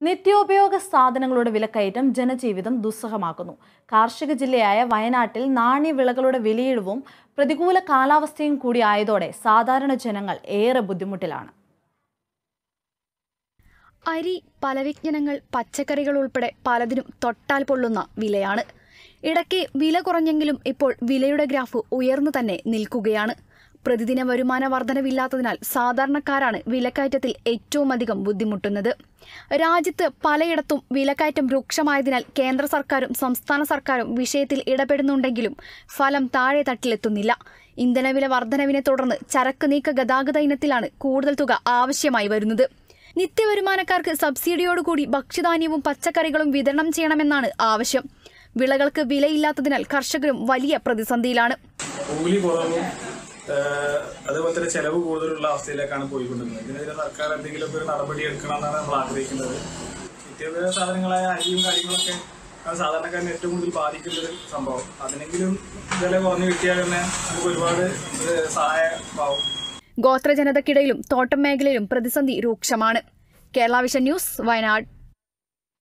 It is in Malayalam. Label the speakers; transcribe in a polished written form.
Speaker 1: നിത്യോപയോഗ സാധനങ്ങളുടെ വിലക്കയറ്റം ജനജീവിതം ദുസ്സഹമാക്കുന്നു. കാർഷിക ജില്ലയായ വയനാട്ടിൽ നാണ്യവിളകളുടെ വിലയിടിവും പ്രതികൂല കാലാവസ്ഥയും കൂടി ആയതോടെ സാധാരണ ജനങ്ങൾ ഏറെ ബുദ്ധിമുട്ടിലാണ്.
Speaker 2: അരി, പലവ്യഞ്ജനങ്ങൾ, പച്ചക്കറികൾ ഉൾപ്പെടെ പലതിനും തൊട്ടാൽ പൊള്ളുന്ന വിലയാണ്. ഇടയ്ക്ക് വില കുറഞ്ഞെങ്കിലും ഇപ്പോൾ വിലയുടെ ഗ്രാഫ് ഉയർന്നു തന്നെ നിൽക്കുകയാണ്. പ്രതിദിന വരുമാന വർധനവില്ലാത്തതിനാൽ സാധാരണക്കാരാണ് വിലക്കയറ്റത്തിൽ ഏറ്റവും അധികം ബുദ്ധിമുട്ടുന്നത്. രാജ്യത്ത് പലയിടത്തും വിലക്കയറ്റം രൂക്ഷമായതിനാൽ കേന്ദ്ര സർക്കാരും സംസ്ഥാന സർക്കാരും വിഷയത്തിൽ ഇടപെടുന്നുണ്ടെങ്കിലും ഫലം താഴെ തട്ടിലെത്തുന്നില്ല. ഇന്ധനവില വർധനവിനെ തുടർന്ന് ചരക്ക് നീക്ക ഗതാഗത ഇനത്തിലാണ് കൂടുതൽ തുക ആവശ്യമായി വരുന്നത്. നിത്യവരുമാനക്കാർക്ക് സബ്സിഡിയോടുകൂടി ഭക്ഷ്യധാന്യവും പച്ചക്കറികളും വിതരണം ചെയ്യണമെന്നാണ് ആവശ്യം. വിളകൾക്ക് വിലയില്ലാത്തതിനാൽ കർഷകരും വലിയ പ്രതിസന്ധിയിലാണ്.
Speaker 3: അതുപോലെ തന്നെ ചെലവ് കൂടുതലുള്ള അവസ്ഥയിലേക്കാണ് പോയിക്കൊണ്ടിരുന്നത്. ഇതിനെതിരെ സർക്കാർ എന്തെങ്കിലും ഒരു നടപടി എടുക്കണമെന്നാണ് നമ്മൾ ആഗ്രഹിക്കുന്നത്. നിത്യോപയോഗ സാധനങ്ങളായ അരിയും കാര്യങ്ങളൊക്കെ സാധാരണക്കാരന് ഏറ്റവും കൂടുതൽ ബാധിക്കുന്ന ഒരു സംഭവം. അതിനെങ്കിലും വില കുറഞ്ഞു കിട്ടിയാൽ തന്നെ നമുക്ക് ഒരുപാട് സഹായമാവും.
Speaker 2: ഗോത്ര ജനതയ്ക്കിടയിലും തോട്ടം മേഖലയിലും പ്രതിസന്ധി രൂക്ഷമാണ്. Kerala vision news, Wayanad.